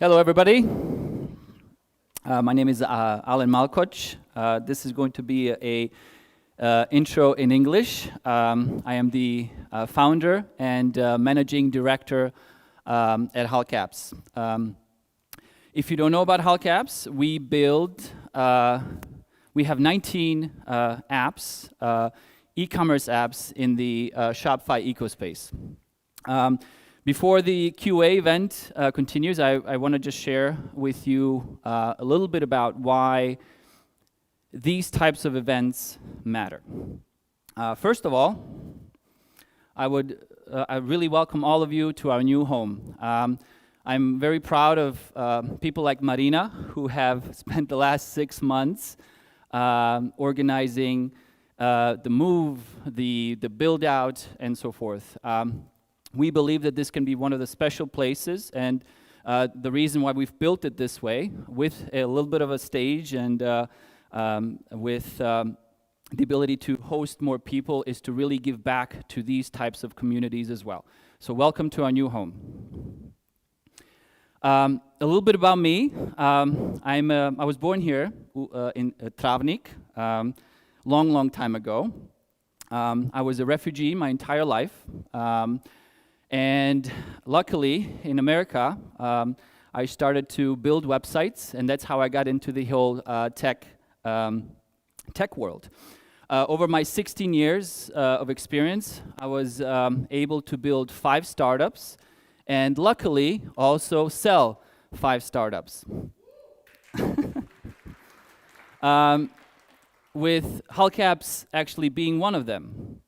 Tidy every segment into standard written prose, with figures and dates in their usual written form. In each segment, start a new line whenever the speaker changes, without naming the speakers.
Hello, everybody. My name is Alan Malkoch. This is going to be a intro in English. I am the founder and managing director at Hallcaps. If you don't know about Hallcaps, we have 19 apps, e-commerce apps in the Shopify ecospace. Before the QA event continues, I want to just share with you a little bit about why these types of events matter. First of all, I really welcome all of you to our new home. I'm very proud of people like Marina, who have spent the last 6 months organizing the move, the build out, and so forth. We believe that this can be one of the special places, and the reason why we've built it this way, with a little bit of a stage and with the ability to host more people, is to really give back to these types of communities as well. So welcome to our new home. A little bit about me. I was born here in Travnik, long time ago. I was a refugee my entire life. And luckily, in America, I started to build websites, and that's how I got into the whole tech world. Over my 16 years of experience, I was able to build 5 startups, and luckily also sell 5 startups. With Hallcaps actually being one of them.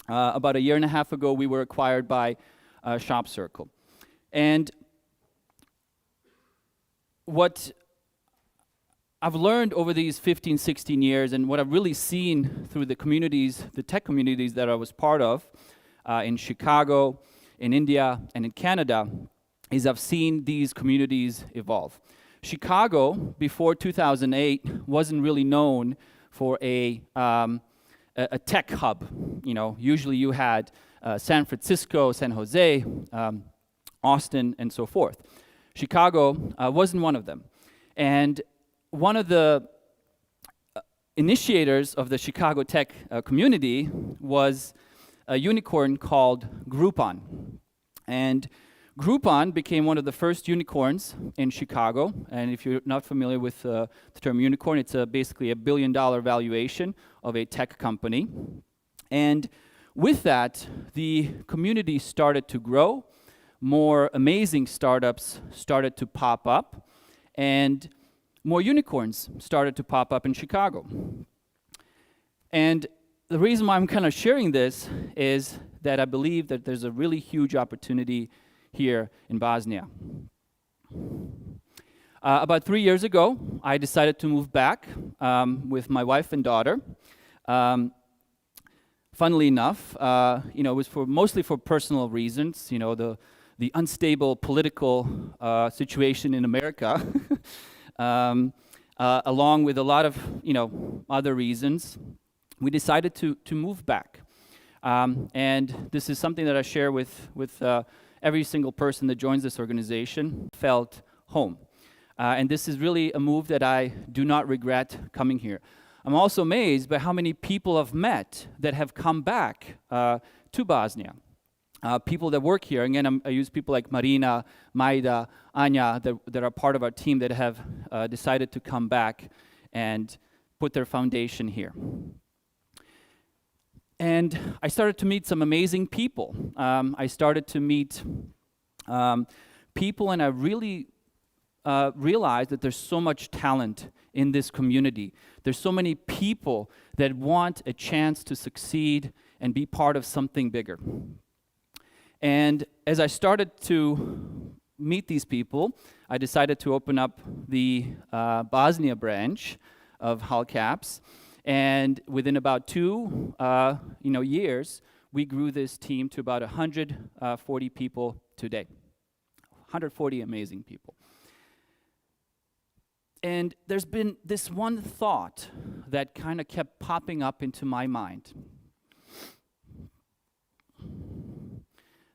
About a year and a half ago, we were acquired by Shop Circle. And what I've learned over these 15, 16 years, and what I've really seen through the communities, the tech communities that I was part of, in Chicago, in India, and in Canada, is I've seen these communities evolve. Chicago, before 2008, wasn't really known for a tech hub. You know, usually you had San Francisco, San Jose, Austin, and so forth. Chicago wasn't one of them. And one of the initiators of the Chicago tech community was a unicorn called Groupon. And Groupon became one of the first unicorns in Chicago. And if you're not familiar with the term unicorn, it's basically $1 billion valuation of a tech company. And with that, the community started to grow. More amazing startups started to pop up, and more unicorns started to pop up in Chicago. And the reason why I'm kind of sharing this is that I believe that there's a really huge opportunity here in Bosnia. About 3 years ago, I decided to move back with my wife and daughter. Funnily enough, it was mostly for personal reasons. You know, the unstable political situation in America, along with a lot of other reasons, we decided to move back. And this is something that I share with every single person that joins this organization. Felt home, and this is really a move that I do not regret coming here. I'm also amazed by how many people I've met that have come back to Bosnia. People that work here, again, I use people like Marina, Maida, Anya, that are part of our team that have decided to come back and put their foundation here. And I started to meet some amazing people. I started to meet people, and I really realized that there's so much talent in this community. There's so many people that want a chance to succeed and be part of something bigger. And as I started to meet these people, I decided to open up the Bosnia branch of Hallcaps. And within about 2 years, we grew this team to about 140 people today. 140 amazing people. And there's been this one thought that kind of kept popping up into my mind.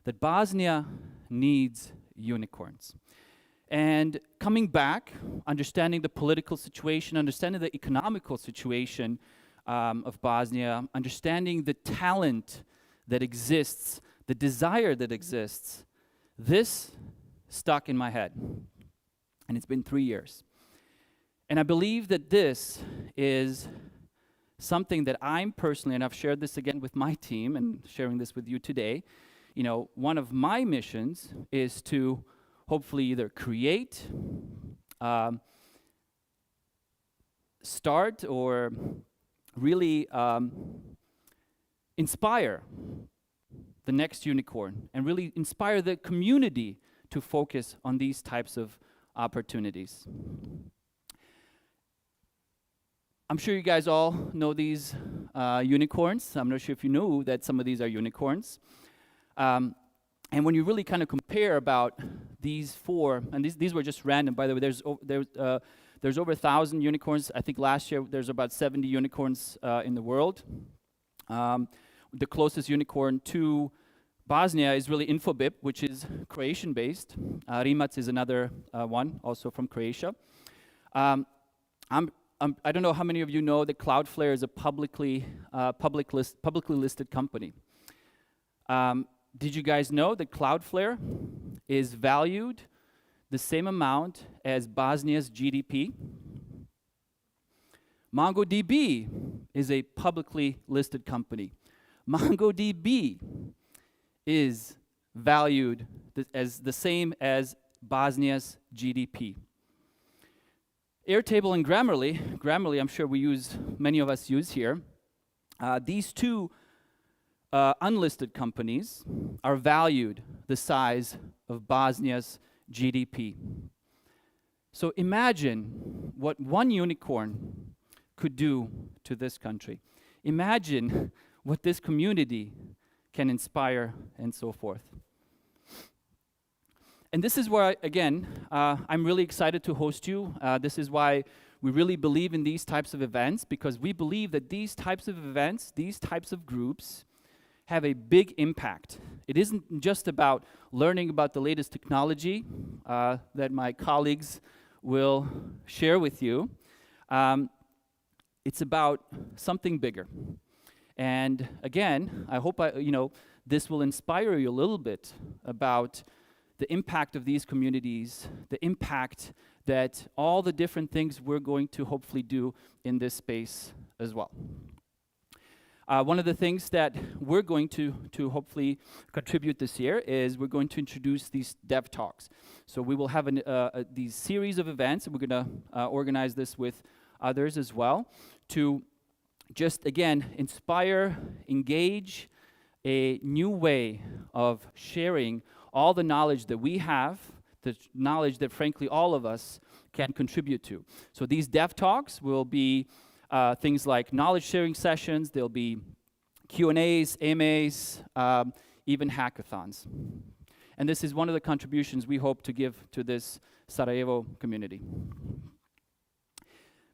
That Bosnia needs unicorns. And coming back, understanding the political situation, understanding the economical situation of Bosnia, understanding the talent that exists, the desire that exists, this stuck in my head. And it's been 3 years. And I believe that this is something that I'm personally, and I've shared this again with my team and sharing this with you today, you know, one of my missions is to hopefully either create, start, or really inspire the next unicorn and really inspire the community to focus on these types of opportunities. I'm sure you guys all know these unicorns. I'm not sure if you knew that some of these are unicorns. And when you really kind of compare about these four, and these were just random, by the way, there's over 1,000 unicorns. I think last year there's about 70 unicorns in the world. The closest unicorn to Bosnia is really Infobip, which is Croatian-based. Rimac is another one, also from Croatia. I don't know how many of you know that Cloudflare is a publicly listed company. Did you guys know that Cloudflare is valued the same amount as Bosnia's GDP? MongoDB is a publicly listed company. MongoDB is valued as the same as Bosnia's GDP. Airtable and Grammarly I'm sure many of us use here. These two unlisted companies are valued the size of Bosnia's GDP. So imagine what one unicorn could do to this country. Imagine what this community can inspire and so forth. And this is where, again, I'm really excited to host you. This is why we really believe in these types of events, because we believe that these types of events, these types of groups, have a big impact. It isn't just about learning about the latest technology that my colleagues will share with you. It's about something bigger. And again, I hope this will inspire you a little bit about the impact of these communities, the impact that all the different things we're going to hopefully do in this space as well. One of the things that we're going to hopefully contribute this year is we're going to introduce these dev talks. So we will have these series of events, and we're going to organize this with others as well, to just, again, inspire, engage a new way of sharing all the knowledge that we have, the knowledge that, frankly, all of us can contribute to. So these dev talks will be things like knowledge sharing sessions, there'll be Q&As, AMAs, even hackathons. And this is one of the contributions we hope to give to this Sarajevo community.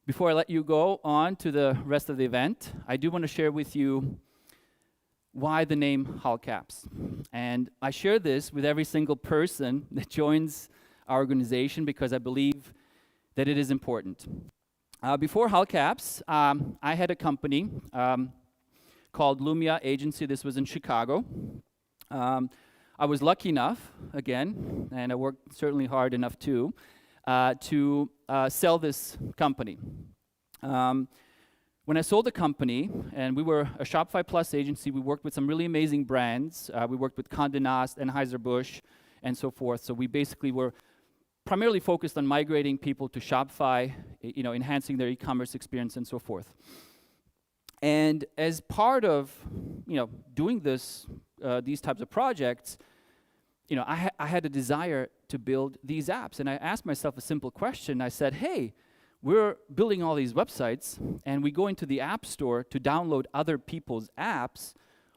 Before I let you go on to the rest of the event, I do want to share with you why the name Hull Caps. And I share this with every single person that joins our organization because I believe that it is important. Before Hull Caps, I had a company called Lumia Agency. This was in Chicago. I was lucky enough, again, and I worked certainly hard enough too, to sell this company. When I sold the company, and we were a Shopify Plus agency, we worked with some really amazing brands. We worked with Condé Nast, Anheuser-Busch, and so forth. So we basically were primarily focused on migrating people to Shopify, enhancing their e-commerce experience and so forth. And as part of, doing these types of projects, I had a desire to build these apps. And I asked myself a simple question. I said, hey, we're building all these websites, and we go into the App Store to download other people's apps.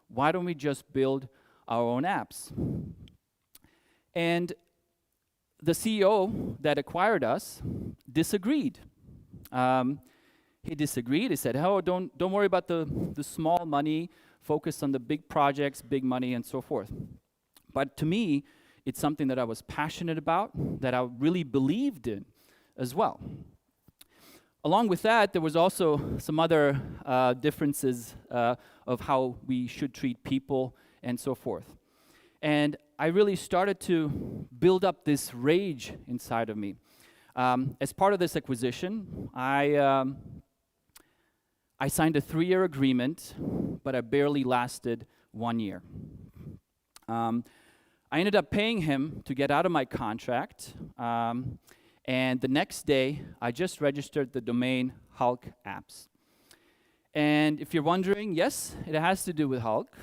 Why don't we just build our own apps? And the CEO that acquired us disagreed. He disagreed. He said, "Oh, don't worry about the small money. Focus on the big projects, big money, and so forth." But to me, It's something that I was passionate about, that I really believed in as well. Along with that, there was also some other differences of how we should treat people and so forth. And I really started to build up this rage inside of me. As part of this acquisition, I signed a 3-year agreement, but I barely lasted 1 year. I ended up paying him to get out of my contract, and the next day, I just registered the domain Hulk Apps. And if you're wondering, yes, it has to do with Hulk,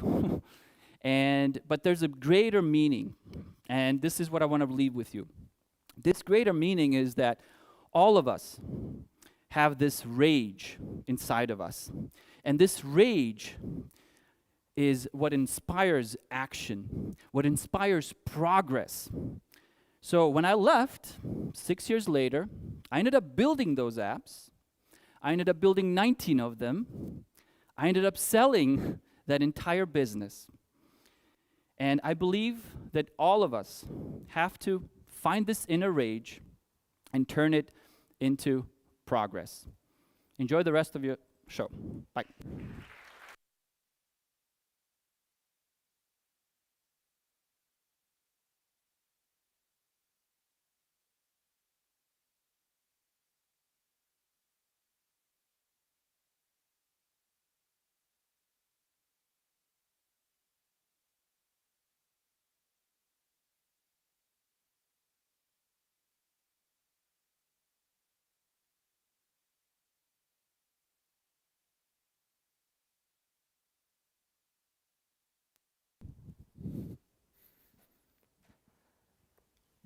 but there's a greater meaning, and this is what I want to leave with you. This greater meaning is that all of us have this rage inside of us, and this rage is what inspires action, what inspires progress. So when I left, 6 years later, I ended up building those apps. I ended up building 19 of them. I ended up selling that entire business. And I believe that all of us have to find this inner rage and turn it into progress. Enjoy the rest of your show. Bye.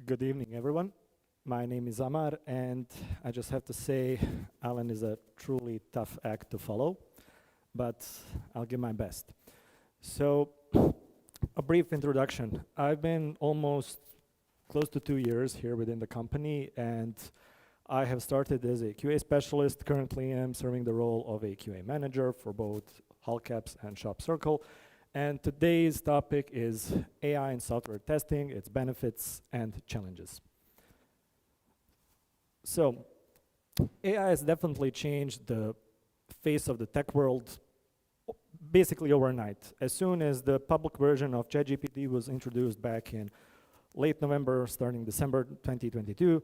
Good evening, everyone. My name is Amar, and I just have to say, Alan is a truly tough act to follow, but I'll give my best. So, a brief introduction. I've been almost close to 2 years here within the company, and I have started as a QA specialist. Currently, I'm serving the role of a QA manager for both Hulk Apps and Shop Circle. And today's topic is AI in software testing, its benefits and challenges. So, AI has definitely changed the face of the tech world basically overnight. As soon as the public version of ChatGPT was introduced back in late November, starting December 2022,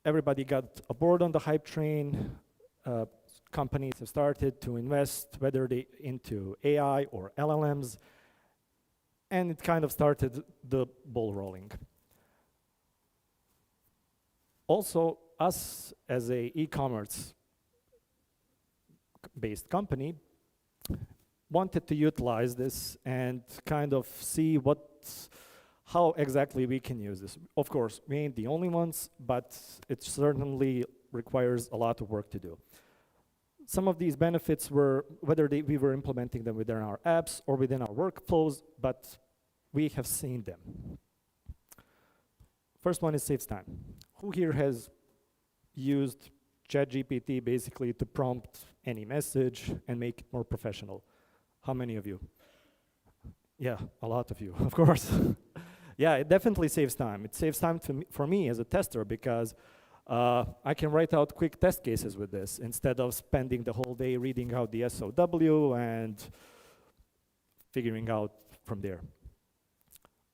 everybody got aboard on the hype train. Companies have started to invest, whether they into AI or LLMs, and it kind of started the ball rolling. Also, us as a e-commerce based company wanted to utilize this and kind of see how exactly we can use this. Of course, we ain't the only ones, but it certainly requires a lot of work to do. Some of these benefits were whether we were implementing them within our apps or within our workflows, but we have seen them. First one is saves time. Who here has used ChatGPT basically to prompt any message and make it more professional? How many of you? Yeah, a lot of you, of course. Yeah, it definitely saves time. It saves time for me as a tester because I can write out quick test cases with this instead of spending the whole day reading out the SOW and figuring out from there.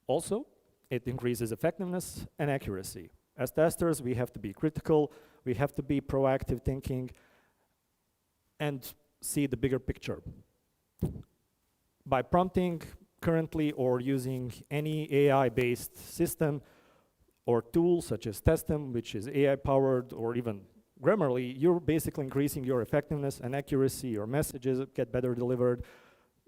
Also, it increases effectiveness and accuracy. As testers, we have to be critical, we have to be proactive thinking, and see the bigger picture. By prompting currently or using any AI-based system, or tools such as Testem, which is AI-powered, or even Grammarly, you're basically increasing your effectiveness and accuracy, your messages get better delivered.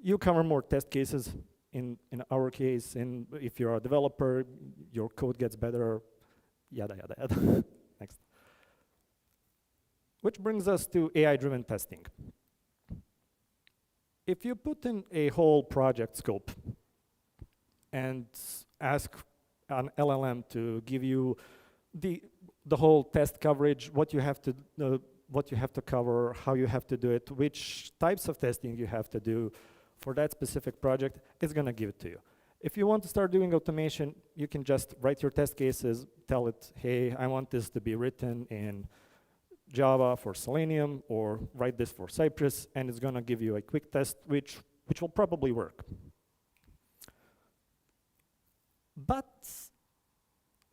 You cover more test cases in our case, and if you're a developer, your code gets better, yada, yada, yada. Next. Which brings us to AI-driven testing. If you put in a whole project scope and ask an LLM to give you the whole test coverage, what you have to cover, how you have to do it, which types of testing you have to do for that specific project, it's going to give it to you. If you want to start doing automation, you can just write your test cases, tell it, hey, I want this to be written in Java for Selenium, or write this for Cypress, and it's gonna give you a quick test, which will probably work. But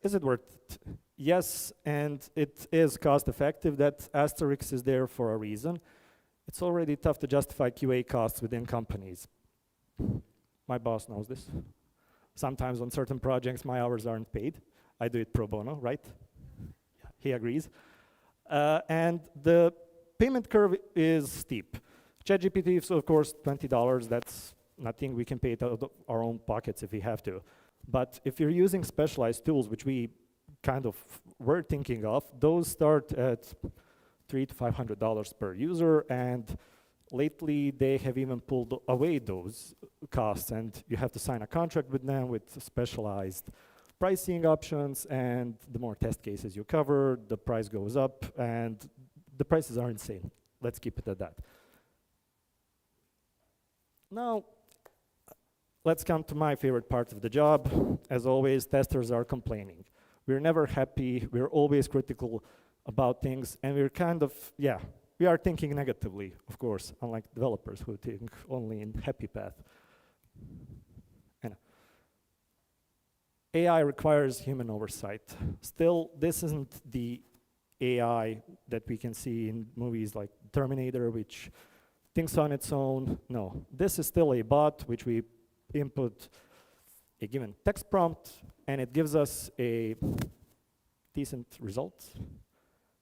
is it worth it? Yes, and it is cost effective. That asterisk is there for a reason. It's already tough to justify QA costs within companies. My boss knows this. Sometimes on certain projects, my hours aren't paid. I do it pro bono, right? He agrees. And the payment curve is steep. ChatGPT is, of course, $20. That's nothing. We can pay it out of our own pockets if we have to. But if you're using specialized tools, which we kind of were thinking of, those start at $300 to $500 per user, and lately they have even pulled away those costs, and you have to sign a contract with them with specialized pricing options, and the more test cases you cover, the price goes up, and the prices are insane. Let's keep it at that. Now, let's come to my favorite part of the job. As always, testers are complaining. We're never happy, we're always critical about things, and we're kind of, yeah, we are thinking negatively, of course, unlike developers who think only in happy path. And AI requires human oversight. Still, this isn't the AI that we can see in movies like Terminator, which thinks on its own. No, this is still a bot which we input a given text prompt, and it gives us a decent result,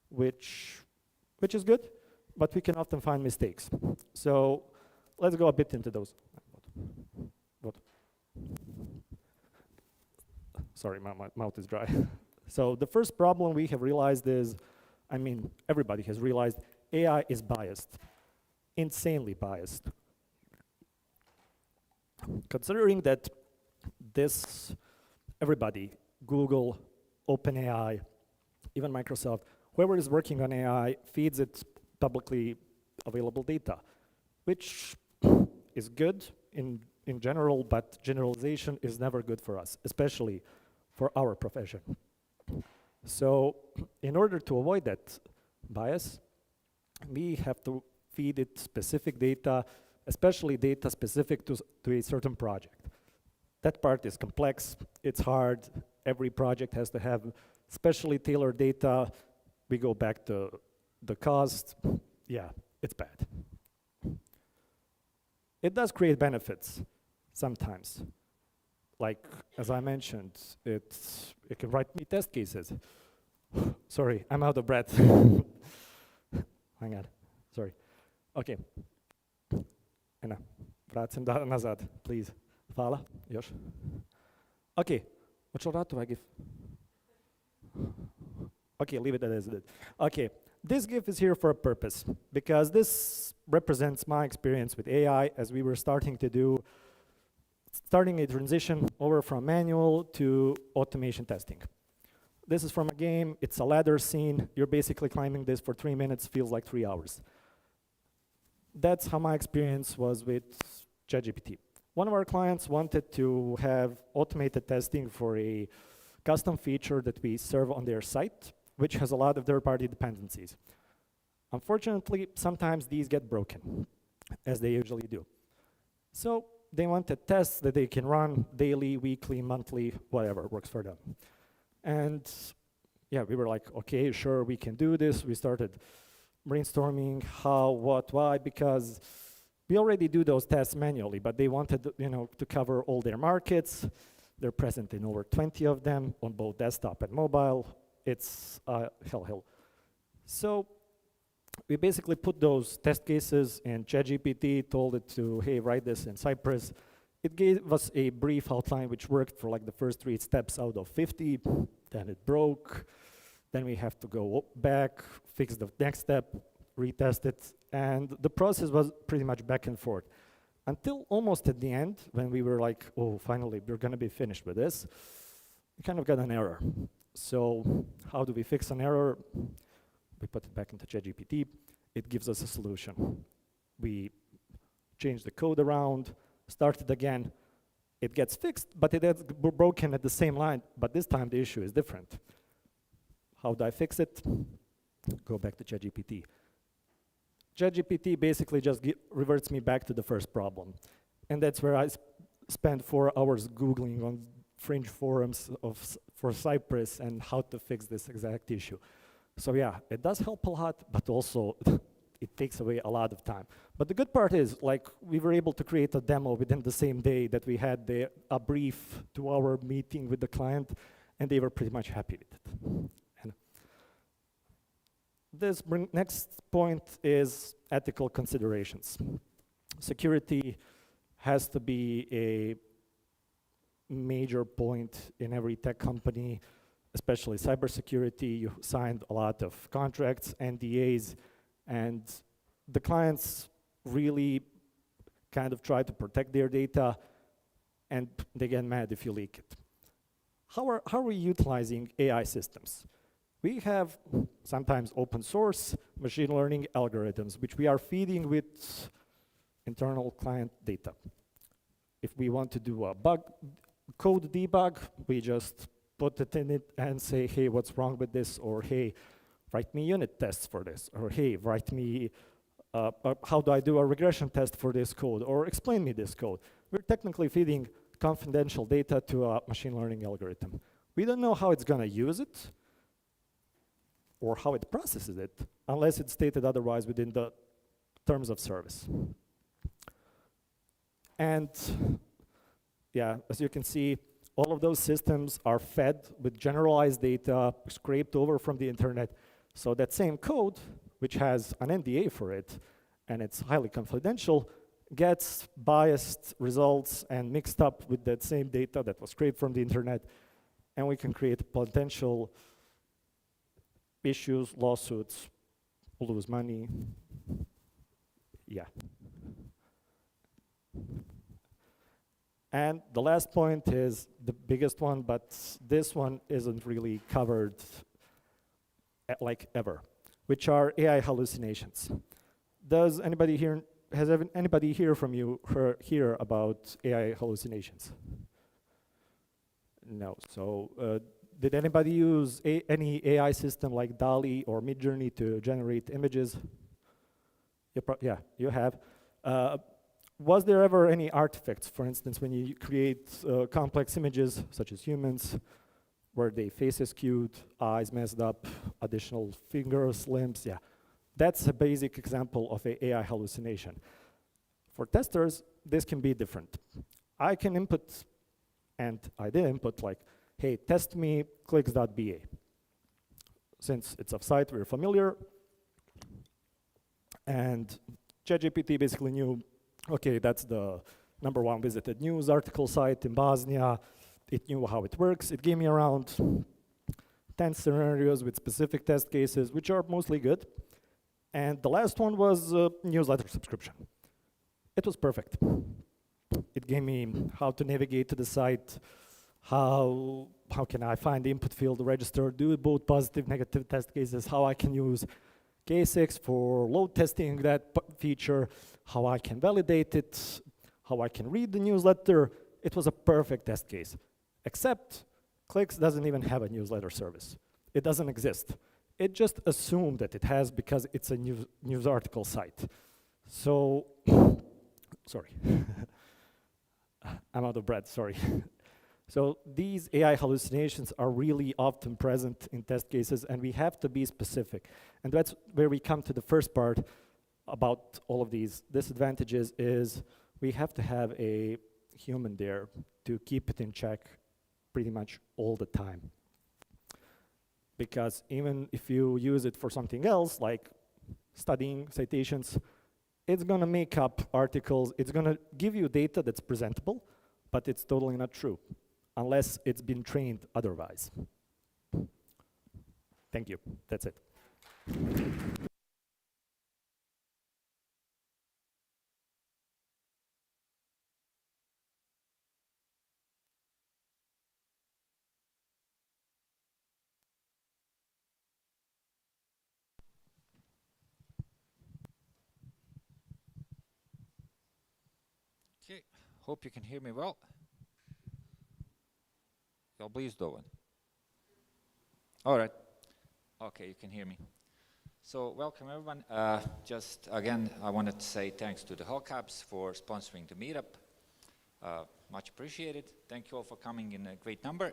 which is good, but we can often find mistakes. So let's go a bit into those. What? Sorry, my mouth is dry. So the first problem we have realized is, I mean, everybody has realized AI is biased, insanely biased. Considering that this, everybody, Google, OpenAI, even Microsoft, whoever is working on AI feeds it publicly available data, which is good in general, but generalization is never good for us, especially for our profession. So in order to avoid that bias, we have to feed it specific data, especially data specific to a certain project. That part is complex, it's hard, every project has to have specially tailored data. We go back to the cost, yeah, it's bad. It does create benefits sometimes. Like, as I mentioned, it can write me test cases. Sorry, I'm out of breath. Hang on, sorry. Okay. Ena, vracim nazad, please. Hvala, još. Okay, what shall I give? Okay, leave it as it is. Okay, this GIF is here for a purpose, because this represents my experience with AI as we were starting a transition over from manual to automation testing. This is from a game, it's a ladder scene, you're basically climbing this for 3 minutes, feels like 3 hours. That's how my experience was with ChatGPT. One of our clients wanted to have automated testing for a custom feature that we serve on their site, which has a lot of third-party dependencies. Unfortunately, sometimes these get broken, as they usually do. So they wanted tests that they can run daily, weekly, monthly, whatever works for them. And yeah, we were like, okay, sure, we can do this. We started brainstorming how, what, why, because we already do those tests manually, but they wanted, to cover all their markets. They're present in over 20 of them on both desktop and mobile. It's hell. So we basically put those test cases in ChatGPT, told it to, hey, write this in Cypress. It gave us a brief outline which worked for like the first 3 steps out of 50, then it broke. Then we have to go back, fix the next step, retest it, and the process was pretty much back and forth. Until almost at the end, when we were like, oh, finally, we're gonna be finished with this, we kind of got an error. So how do we fix an error? We put it back into ChatGPT. It gives us a solution. We change the code around, start it again. It gets fixed, but it gets broken at the same line, but this time the issue is different. How do I fix it? Go back to ChatGPT. ChatGPT basically just reverts me back to the first problem. And that's where I spent 4 hours Googling on fringe forums for Cyprus and how to fix this exact issue. So yeah, it does help a lot, but also it takes away a lot of time. But the good part is, like, we were able to create a demo within the same day that we had a brief 2-hour meeting with the client, and they were pretty much happy with it. And this next point is ethical considerations. Security has to be a major point in every tech company, especially cybersecurity. You signed a lot of contracts, NDAs, and the clients really kind of try to protect their data, and they get mad if you leak it. How are we utilizing AI systems? We have sometimes open source machine learning algorithms, which we are feeding with internal client data. If we want to do a code debug, we just put it in it and say, hey, what's wrong with this? Or hey, write me unit tests for this. Or hey, write me, how do I do a regression test for this code? Or explain me this code. We're technically feeding confidential data to a machine learning algorithm. We don't know how it's gonna use it or how it processes it unless it's stated otherwise within the terms of service. And yeah, as you can see, all of those systems are fed with generalized data scraped over from the internet. So that same code, which has an NDA for it, and it's highly confidential, gets biased results and mixed up with that same data that was scraped from the internet, and we can create potential issues, lawsuits, lose money. Yeah. And the last point is the biggest one, but this one isn't really covered like ever, which are AI hallucinations. Does anybody here, anybody here from you hear about AI hallucinations? No, so did anybody use any AI system like DALL-E or Midjourney to generate images? Yeah, you have. Was there ever any artifacts, for instance, when you create complex images, such as humans, where their face is skewed, eyes messed up, additional fingers, limbs? Yeah, that's a basic example of an AI hallucination. For testers, this can be different. I can input, and I did input, like, hey, test me clicks.ba. Since it's a site we're familiar, and ChatGPT basically knew, okay, that's the #1 visited news article site in Bosnia. It knew how it works. It gave me around 10 scenarios with specific test cases, which are mostly good. And the last one was newsletter subscription. It was perfect. It gave me how to navigate to the site, how can I find the input field register, do both positive, negative test cases, how I can use K6 for load testing that feature, how I can validate it, how I can read the newsletter. It was a perfect test case, except Clicks doesn't even have a newsletter service. It doesn't exist. It just assumed that it has because it's a news article site. So, sorry. I'm out of breath, sorry. So these AI hallucinations are really often present in test cases, and we have to be specific. And that's where we come to the first part about all of these disadvantages is we have to have a human there to keep it in check pretty much all the time. Because even if you use it for something else, like studying citations, it's gonna make up articles, it's gonna give you data that's presentable, but it's totally not true, unless it's been trained otherwise. Thank you, that's it.
Okay, hope you can hear me well. То близь довод. All right. Okay, you can hear me. So welcome everyone. Just again, I wanted to say thanks to the Hellcaps for sponsoring the meetup. Much appreciated. Thank you all for coming in a great number.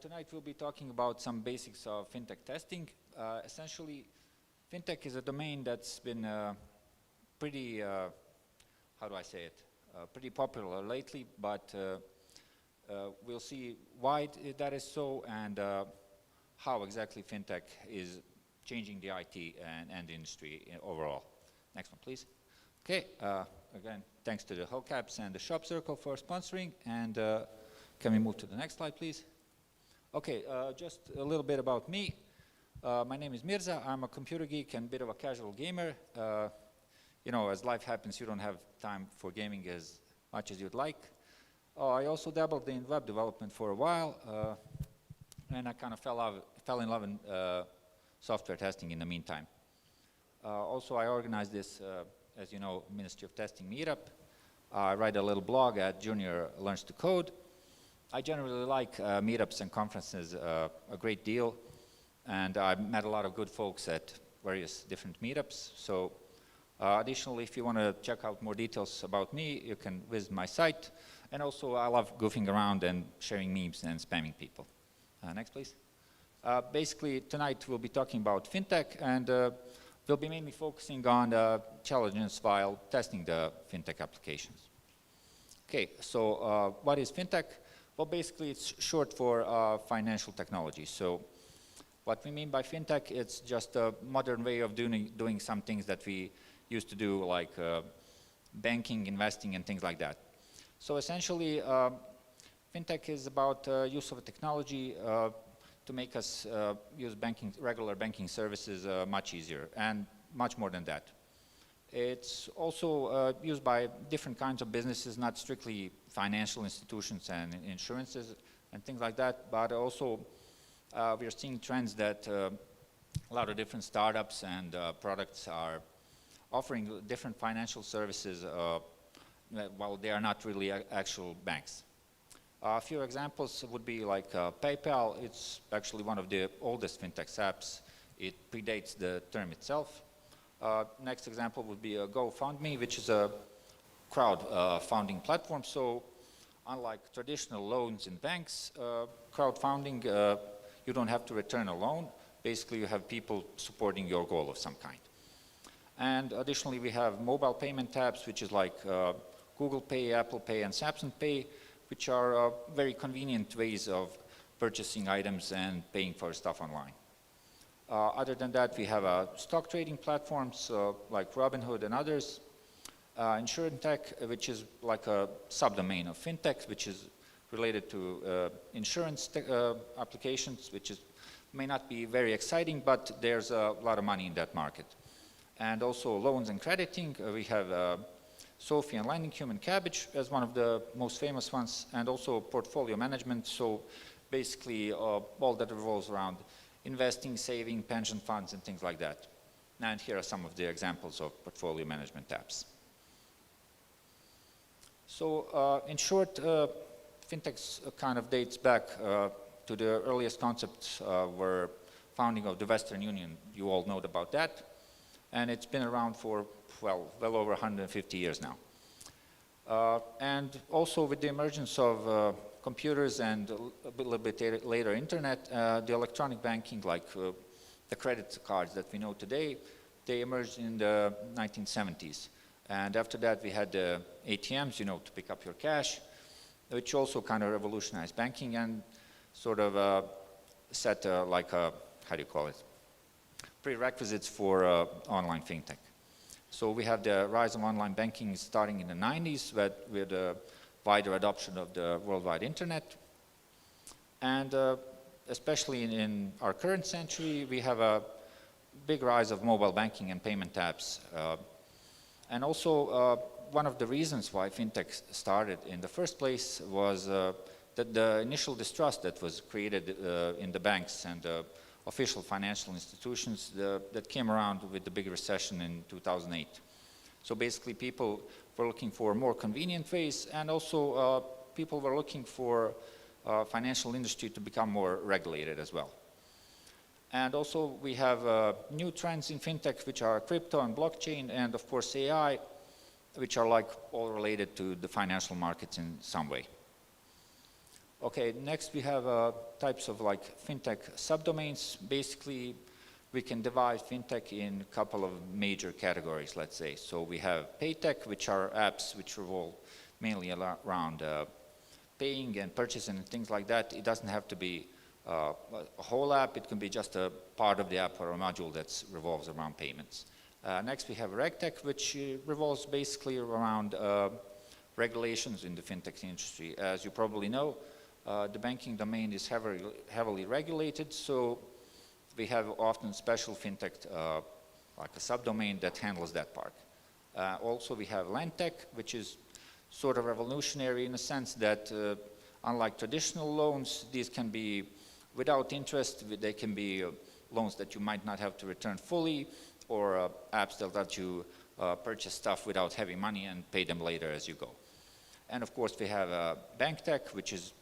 Tonight we'll be talking about some basics of FinTech testing. Essentially, FinTech is a domain that's been pretty, how do I say it, pretty popular lately, but we'll see why that is so and how exactly FinTech is changing the IT and the industry overall. Next one, please. Okay, again, thanks to the Hellcaps and the Shop Circle for sponsoring, and can we move to the next slide, please? Okay, just a little bit about me. My name is Mirza. I'm a computer geek and a bit of a casual gamer. You know, as life happens, you don't have time for gaming as much as you'd like. I also dabbled in web development for a while, and I kind of fell in love in software testing in the meantime. Also, I organized this, as you know, Ministry of Testing Meetup. I write a little blog at Junior Learns to Code. I generally like meetups and conferences a great deal, and I've met a lot of good folks at various different meetups. So additionally, if you want to check out more details about me, you can visit my site. And also, I love goofing around and sharing memes and spamming people. Next, please. Basically, tonight we'll be talking about FinTech, and we'll be mainly focusing on challenges while testing the FinTech applications. Okay, so what is FinTech? Well, basically, it's short for financial technology. So what we mean by FinTech, it's just a modern way of doing some things that we used to do, like banking, investing, and things like that. So essentially, FinTech is about use of technology to make us use regular banking services much easier, and much more than that. It's also used by different kinds of businesses, not strictly financial institutions and insurances and things like that, but also we're seeing trends that a lot of different startups and products are offering different financial services while they are not really actual banks. A few examples would be like PayPal. It's actually one of the oldest FinTech apps. It predates the term itself. Next example would be GoFundMe, which is a crowdfunding platform. So unlike traditional loans in banks, crowdfunding, you don't have to return a loan. Basically, you have people supporting your goal of some kind. And additionally, we have mobile payment apps, which is like Google Pay, Apple Pay, and Samsung Pay, which are very convenient ways of purchasing items and paying for stuff online. Other than that, we have stock trading platforms like Robinhood and others. InsurTech, which is like a subdomain of FinTech, which is related to insurance applications, which may not be very exciting, but there's a lot of money in that market. And also loans and crediting, we have Sophie and LendingCube and Cabbage as one of the most famous ones, and also portfolio management. So basically all that revolves around investing, saving, pension funds, and things like that. And here are some of the examples of portfolio management apps. So in short, FinTech kind of dates back to the earliest concepts were founding of the Western Union. You all know about that. And it's been around for, well over 150 years now. And also with the emergence of computers and a little bit later internet, the electronic banking, like the credit cards that we know today, they emerged in the 1970s. And after that, we had the ATMs, you know, to pick up your cash, which also kind of revolutionized banking and sort of set like a, how do you call it, prerequisites for online FinTech. So we have the rise of online banking starting in the 90s with a wider adoption of the worldwide internet. And especially in our current century, we have a big rise of mobile banking and payment apps. And also one of the reasons why FinTech started in the first place was that the initial distrust that was created in the banks and official financial institutions that came around with the big recession in 2008. So basically people were looking for more convenient ways, and also people were looking for financial industry to become more regulated as well. And also we have new trends in fintech, which are crypto and blockchain, and of course AI, which are like all related to the financial markets in some way. Okay, next we have types of like fintech subdomains. Basically, we can divide fintech in a couple of major categories, let's say. So we have paytech, which are apps which revolve mainly around paying and purchasing and things like that. It doesn't have to be a whole app. It can be just a part of the app or a module that revolves around payments. Next we have regtech, which revolves basically around regulations in the fintech industry. As you probably know, the banking domain is heavily regulated, so we have often special fintech, like a subdomain that handles that part. Also we have lendtech, which is sort of revolutionary in the sense that unlike traditional loans, these can be without interest. They can be loans that you might not have to return fully, or apps that let you purchase stuff without heavy money and pay them later as you go. And of course we have bank tech, which is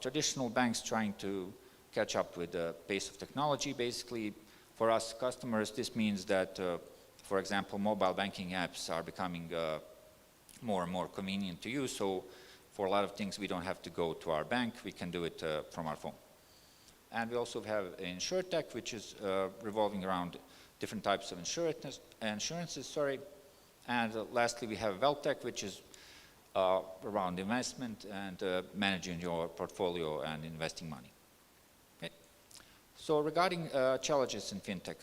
traditional banks trying to catch up with the pace of technology. Basically, for us customers, this means that, for example, mobile banking apps are becoming more and more convenient to use. So for a lot of things, we don't have to go to our bank. We can do it from our phone. And we also have insurtech, which is revolving around different types of insurances. And lastly, we have wealthtech, which is around investment and managing your portfolio and investing money. Okay. So regarding challenges in fintech,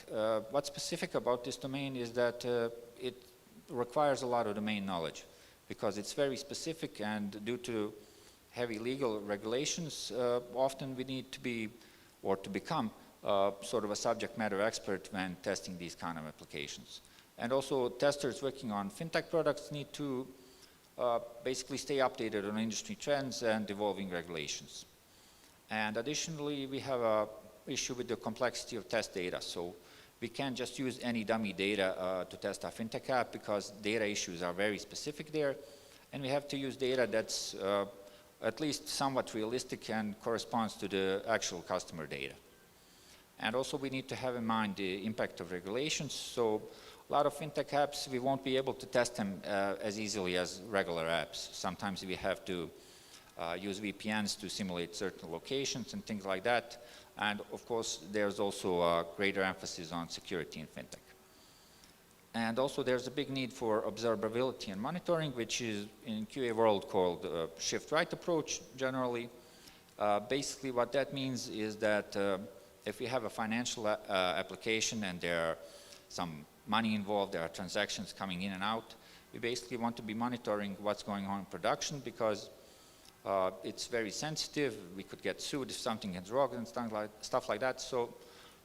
what's specific about this domain is that it requires a lot of domain knowledge because it's very specific, and due to heavy legal regulations, often we need to be or to become sort of a subject matter expert when testing these kind of applications. And also testers working on fintech products need to basically stay updated on industry trends and evolving regulations. And additionally, we have an issue with the complexity of test data. So we can't just use any dummy data to test our fintech app because data issues are very specific there. And we have to use data that's at least somewhat realistic and corresponds to the actual customer data. And also we need to have in mind the impact of regulations. So a lot of fintech apps, we won't be able to test them as easily as regular apps. Sometimes we have to use VPNs to simulate certain locations and things like that. And of course, there's also a greater emphasis on security in fintech. And also there's a big need for observability and monitoring, which is in QA world called shift-right approach generally. Basically what that means is that if we have a financial application and there are some money involved, there are transactions coming in and out, we basically want to be monitoring what's going on in production because it's very sensitive. We could get sued if something is wrong and stuff like that. So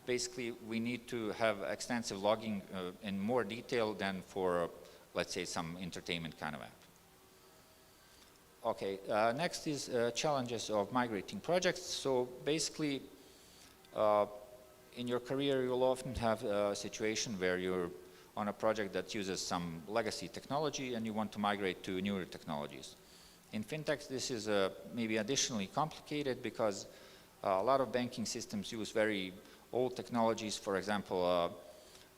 basically we need to have extensive logging in more detail than for, let's say, some entertainment kind of app. Okay, next is challenges of migrating projects. So basically, in your career, you'll often have a situation where you're on a project that uses some legacy technology and you want to migrate to newer technologies. In fintech, this is maybe additionally complicated because a lot of banking systems use very old technologies. For example,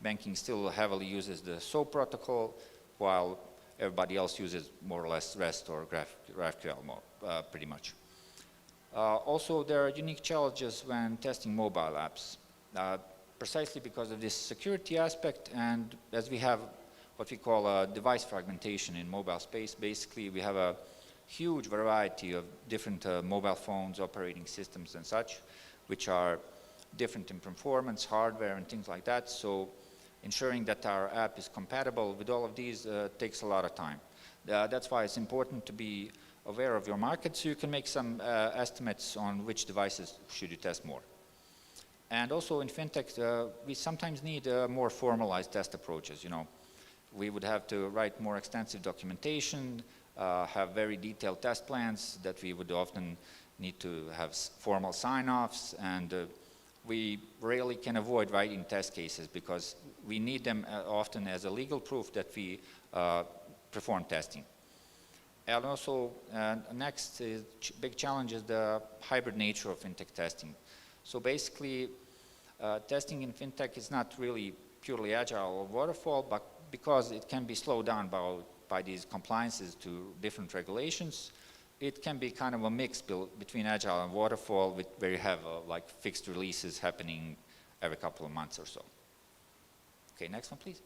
banking still heavily uses the SOAP protocol, while everybody else uses more or less REST or GraphQL pretty much. Also, there are unique challenges when testing mobile apps, precisely because of this security aspect, and as we have what we call device fragmentation in mobile space. Basically, we have a huge variety of different mobile phones, operating systems and such, which are different in performance, hardware and things like that. So ensuring that our app is compatible with all of these takes a lot of time. That's why it's important to be aware of your market so you can make some estimates on which devices should you test more. And also in fintech, we sometimes need more formalized test approaches. You know, we would have to write more extensive documentation, have very detailed test plans that we would often need to have formal sign-offs, and we rarely can avoid writing test cases because we need them often as a legal proof that we perform testing. And also, next big challenge is the hybrid nature of FinTech testing. So basically, testing in FinTech is not really purely agile or waterfall, but because it can be slowed down by these compliances to different regulations, it can be kind of a mix between agile and waterfall, where you have like fixed releases happening every couple of months or so. Okay, next one, please.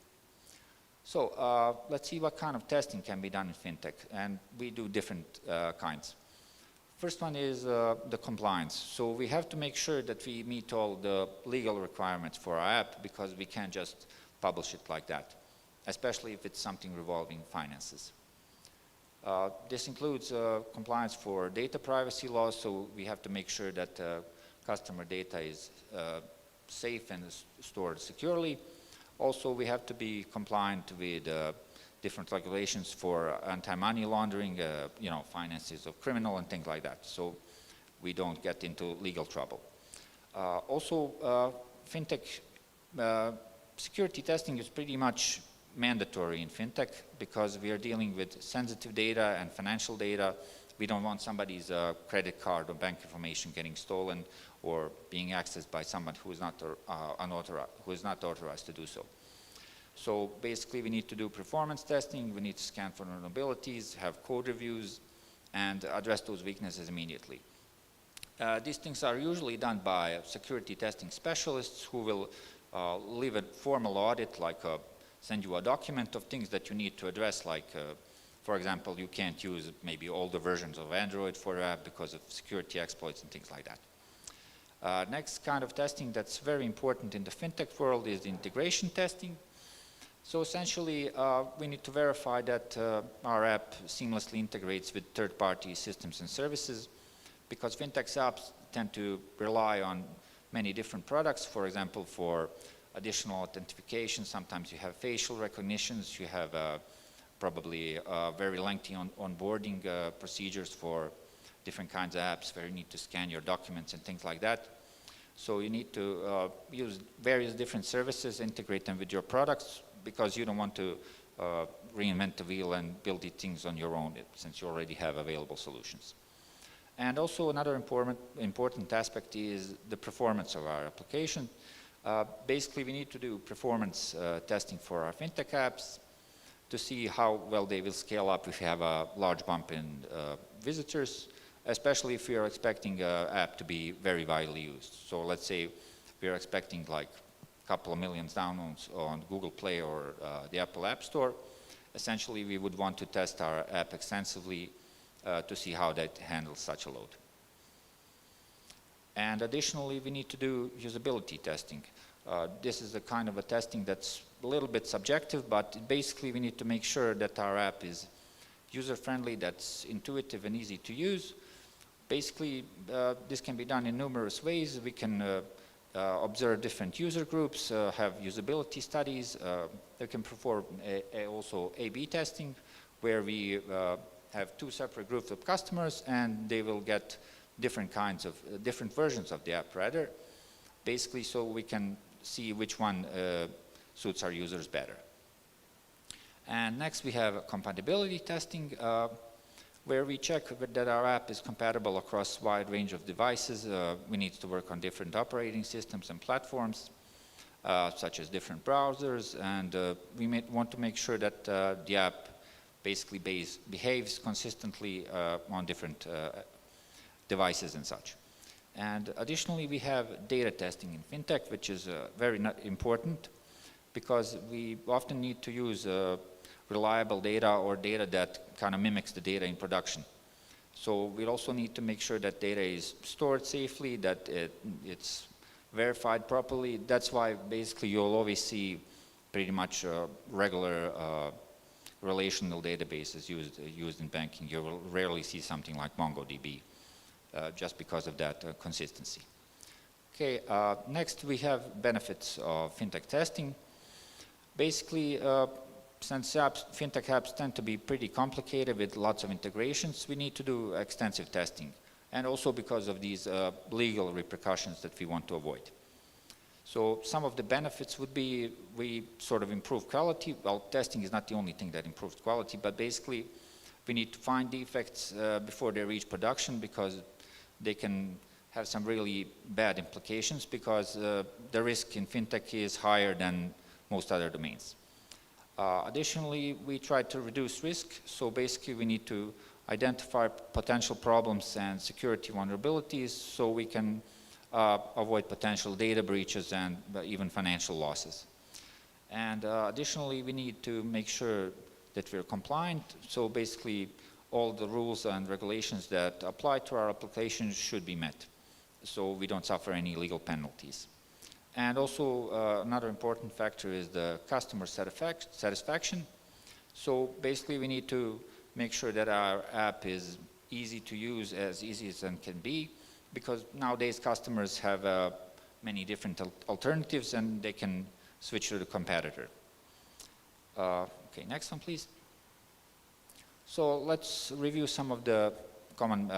So let's see what kind of testing can be done in FinTech, and we do different kinds. First one is the compliance. So we have to make sure that we meet all the legal requirements for our app, because we can't just publish it like that, especially if it's something revolving finances. This includes compliance for data privacy laws, so we have to make sure that customer data is safe and stored securely. Also, we have to be compliant with different regulations for anti-money laundering, finances of criminal and things like that, so we don't get into legal trouble. Also, FinTech security testing is pretty much mandatory in FinTech, because we are dealing with sensitive data and financial data. We don't want somebody's credit card or bank information getting stolen or being accessed by someone who is not authorized to do so. So basically, we need to do performance testing, we need to scan for vulnerabilities, have code reviews, and address those weaknesses immediately. These things are usually done by security testing specialists who will leave a formal audit, like send you a document of things that you need to address, like for example, you can't use maybe older versions of Android for your app because of security exploits and things like that. Next kind of testing that's very important in the FinTech world is the integration testing. So essentially, we need to verify that our app seamlessly integrates with third-party systems and services, because FinTech apps tend to rely on many different products. For example, for additional authentication, sometimes you have facial recognitions, you have probably very lengthy onboarding procedures for different kinds of apps where you need to scan your documents and things like that. So you need to use various different services, integrate them with your products, because you don't want to reinvent the wheel and build these things on your own, since you already have available solutions. And also another important aspect is the performance of our application. Basically, we need to do performance testing for our FinTech apps to see how well they will scale up if you have a large bump in visitors, especially if we are expecting an app to be very widely used. So let's say we are expecting like a couple of million downloads on Google Play or the Apple App Store. Essentially, we would want to test our app extensively to see how that handles such a load. And additionally, we need to do usability testing. This is a kind of a testing that's a little bit subjective, but basically we need to make sure that our app is user-friendly, that's intuitive and easy to use. Basically, this can be done in numerous ways. We can observe different user groups, have usability studies. We can perform also A/B testing, where we have two separate groups of customers, and they will get different kinds of, different versions of the app rather, basically so we can see which one suits our users better. And next we have compatibility testing, where we check that our app is compatible across a wide range of devices. We need to work on different operating systems and platforms, such as different browsers, and we want to make sure that the app basically behaves consistently on different devices and such. And additionally, we have data testing in FinTech, which is very important, because we often need to use reliable data or data that kind of mimics the data in production. So we also need to make sure that data is stored safely, that it's verified properly. That's why basically you'll always see pretty much regular relational databases used in banking. You will rarely see something like MongoDB, just because of that consistency. Okay, next we have benefits of FinTech testing. Basically, since FinTech apps tend to be pretty complicated with lots of integrations, we need to do extensive testing. And also because of these legal repercussions that we want to avoid. So some of the benefits would be we sort of improve quality. Well, testing is not the only thing that improves quality, but basically We need to find defects before they reach production, because they can have some really bad implications, because the risk in FinTech is higher than most other domains. Additionally, we try to reduce risk, so basically we need to identify potential problems and security vulnerabilities so we can avoid potential data breaches and even financial losses. And additionally, we need to make sure that we're compliant, so basically all the rules and regulations that apply to our applications should be met, so we don't suffer any legal penalties. And also another important factor is the customer satisfaction. So basically we need to make sure that our app is easy to use, as easy as it can be, because nowadays customers have many different alternatives and they can switch to the competitor. Okay, next one please. So let's review some of the common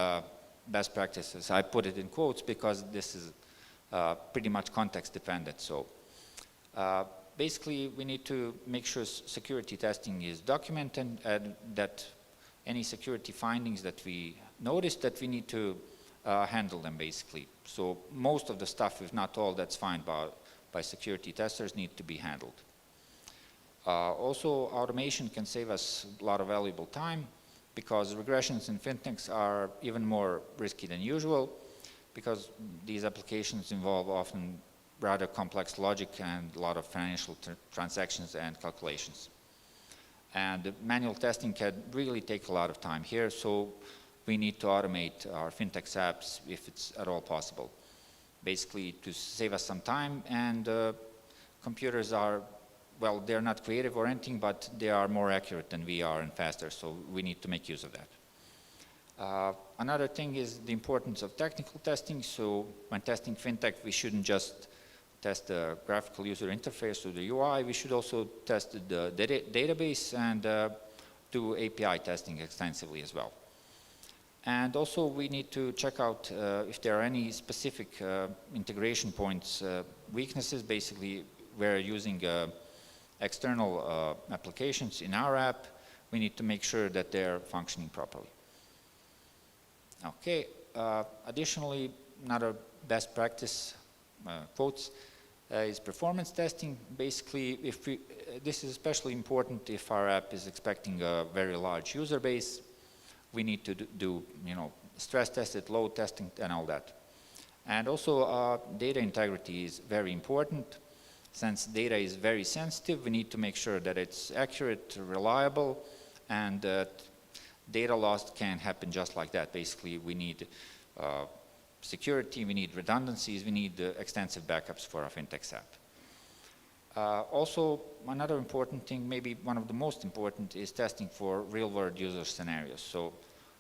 best practices. I put it in quotes because this is pretty much context dependent. So basically we need to make sure security testing is documented and that any security findings that we notice, that we need to handle them basically. So most of the stuff, if not all, that's found by security testers need to be handled. Also, automation can save us a lot of valuable time, because regressions in FinTechs are even more risky than usual, because these applications involve often rather complex logic and a lot of financial transactions and calculations. And manual testing can really take a lot of time here, so we need to automate our FinTech apps if it's at all possible. Basically to save us some time, and computers are, well, they're not creative or anything, but they are more accurate than we are and faster, so we need to make use of that. Another thing is the importance of technical testing. So when testing FinTech, we shouldn't just test the graphical user interface or the UI, we should also test the database and do API testing extensively as well. And also we need to check out if there are any specific integration points, weaknesses. Basically, we're using external applications in our app. We need to make sure that they're functioning properly. Okay, additionally, another best practice, quotes, is performance testing. Basically, this is especially important if our app is expecting a very large user base. We need to do stress test it, load testing, and all that. And also data integrity is very important. Since data is very sensitive, we need to make sure that it's accurate, reliable, and that data loss can happen just like that. Basically, we need security, we need redundancies, we need extensive backups for our FinTech app. Also, another important thing, maybe one of the most important, is testing for real-world user scenarios. So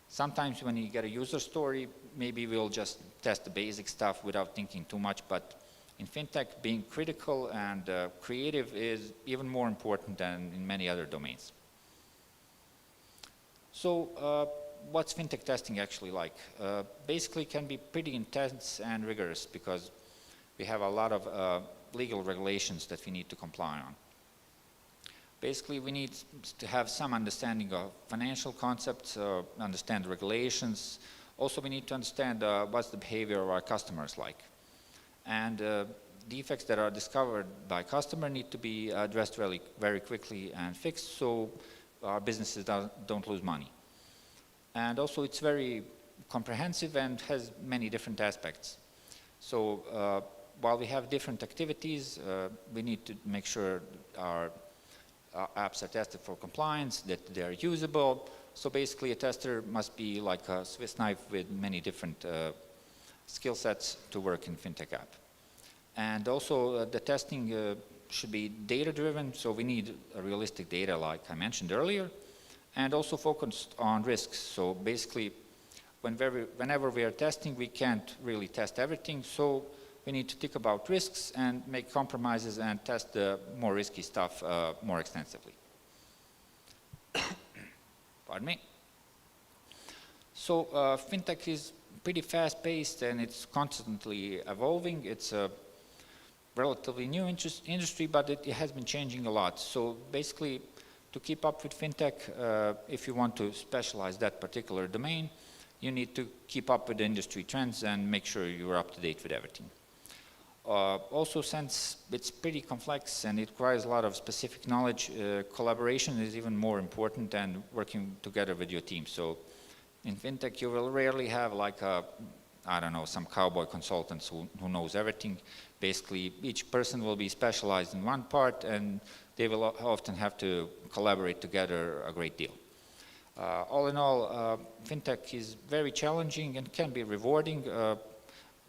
sometimes when you get a user story, maybe we'll just test the basic stuff without thinking too much, but in FinTech, being critical and creative is even more important than in many other domains. So what's FinTech testing actually like? Basically, it can be pretty intense and rigorous, because we have a lot of legal regulations that we need to comply on. Basically, we need to have some understanding of financial concepts, understand the regulations. Also, we need to understand what's the behavior of our customers like. And defects that are discovered by customer need to be addressed really very quickly and fixed, so our businesses don't lose money. And also, it's very comprehensive and has many different aspects. So while we have different activities, we need to make sure our apps are tested for compliance, that they're usable. So basically, a tester must be like a Swiss knife with many different skill sets to work in FinTech app. And also, the testing should be data-driven, so we need realistic data, like I mentioned earlier, and also focused on risks. So basically, whenever we are testing, we can't really test everything, so we need to think about risks and make compromises and test the more risky stuff more extensively. Pardon me. So FinTech is pretty fast-paced and it's constantly evolving. It's a relatively new industry, but it has been changing a lot. So basically, to keep up with FinTech, if you want to specialize that particular domain, you need to keep up with the industry trends and make sure you're up to date with everything. Also, since it's pretty complex and it requires a lot of specific knowledge, collaboration is even more important than working together with your team. So in FinTech, you will rarely have like I don't know, some cowboy consultants who knows everything. Basically, each person will be specialized in one part, and they will often have to collaborate together a great deal. All in all, FinTech is very challenging and can be rewarding.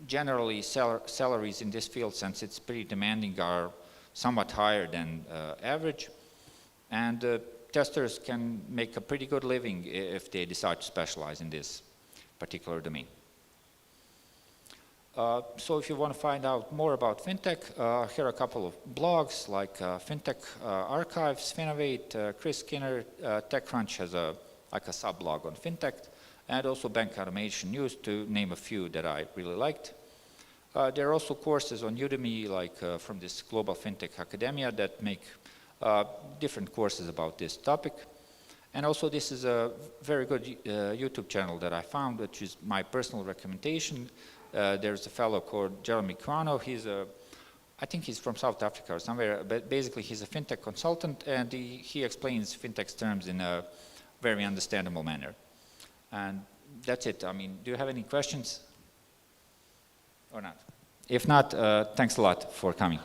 Generally, salaries in this field, since it's pretty demanding, are somewhat higher than average. And testers can make a pretty good living if they decide to specialize in this particular domain. So if you want to find out more about FinTech, here are a couple of blogs like FinTech Archives, Finovate, Chris Skinner, TechCrunch has like a sub-blog on FinTech, and also Bank Automation News, to name a few that I really liked. There are also courses on Udemy, like from this Global FinTech Academia, that make different courses about this topic. And also this is a very good YouTube channel that I found, which is my personal recommendation. There's a fellow called Jeremy Kwano. I think he's from South Africa or somewhere, but basically he's a FinTech consultant, and he explains FinTech's terms in a very understandable manner. And that's it. I mean, do you have any questions or not? If not, thanks a lot for coming.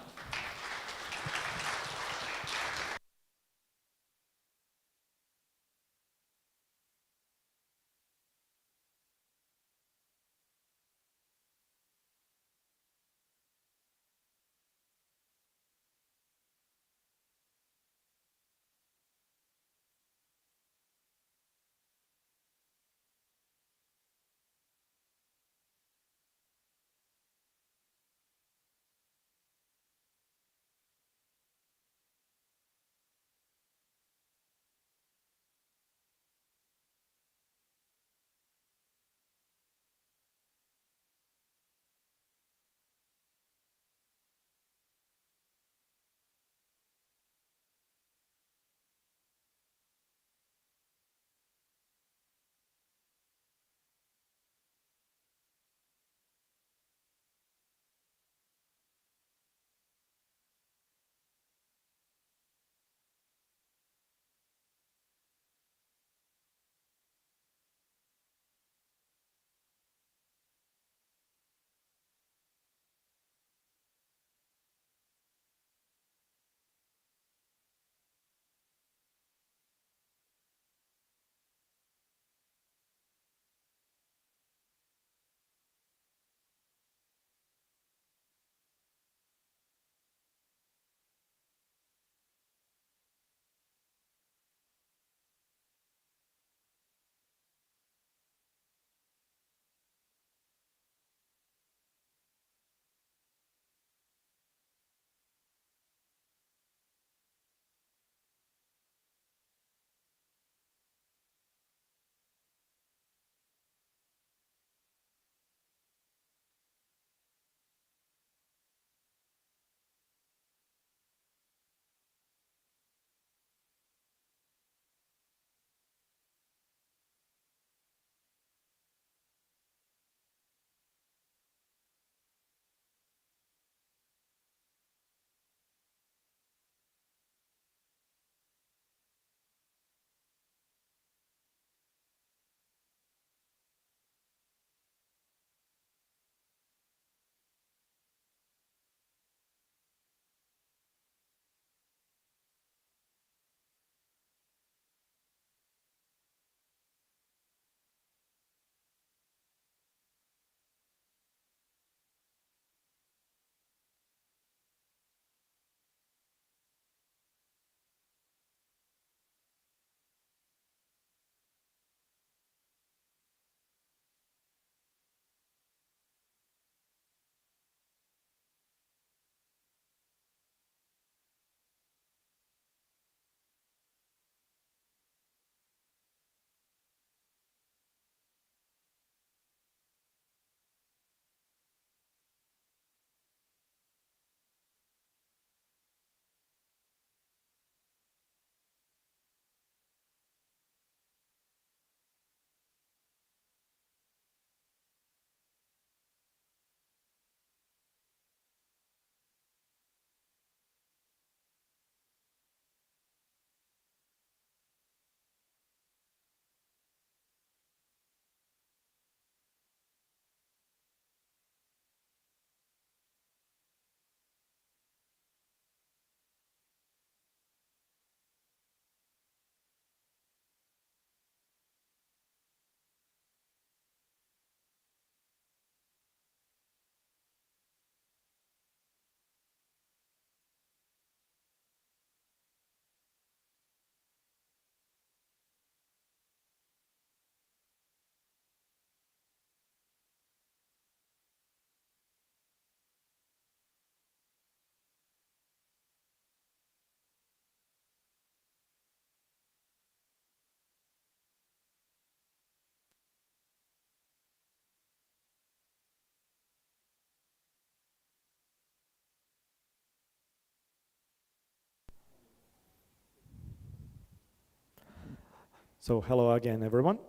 So hello again, everyone.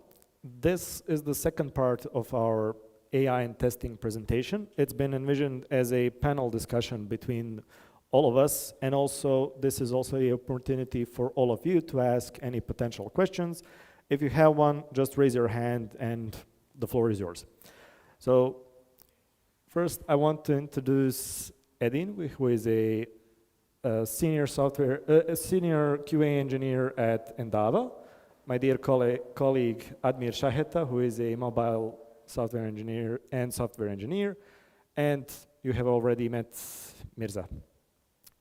This is the second part of our AI and testing presentation. It's been envisioned as a panel discussion between all of us, and also this is also an opportunity for all of you to ask any potential questions. If you have one, just raise your hand and the floor is yours. So first I want to introduce Edin, who is a senior QA engineer at Endava. My dear colleague Admir Shaheta, who is a mobile software engineer, and you have already met Mirza.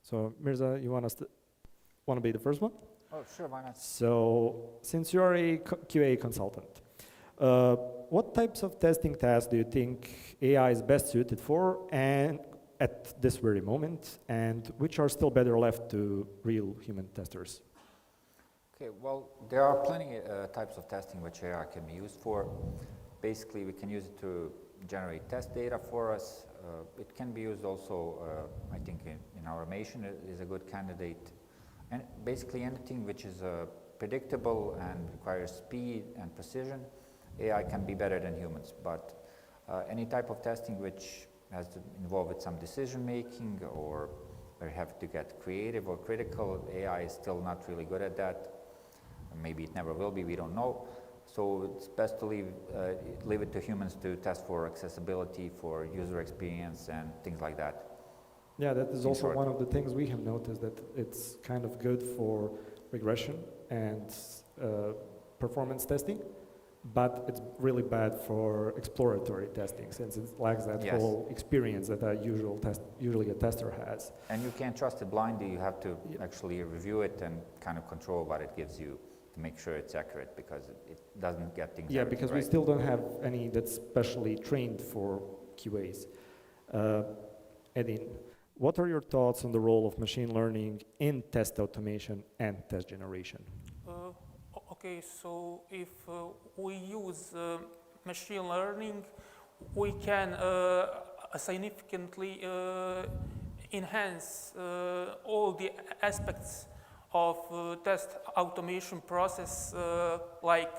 So Mirza, you want to be the first one?
Oh, sure, why not?
So since you are a QA consultant, what types of testing tasks do you think AI is best suited for, and at this very moment, and which are still better left to real human testers?
Okay, well, there are plenty types of testing which AI can be used for. Basically, we can use it to generate test data for us. It can be used also, I think, in automation is a good candidate. And basically anything which is predictable and requires speed and precision, AI can be better than humans. But any type of testing which has to involve with some decision making, or where you have to get creative or critical, AI is still not really good at that. Maybe it never will be, we don't know. So it's best to leave it to humans to test for accessibility, for user experience and things like that.
Yeah, that is also one of the things we have noticed, that it's kind of good for regression and performance testing, but it's really bad for exploratory testing, since it lacks that whole experience that usually a tester has.
And you can't trust it blindly. You have to actually review it and kind of control what it gives you to make sure it's accurate, because it doesn't get things
right. Because we still don't have any that's specially trained for QAs. Edin, what are your thoughts on the role of machine learning in test automation and test generation?
Okay, so if we use machine learning, we can significantly enhance all the aspects of test automation process, like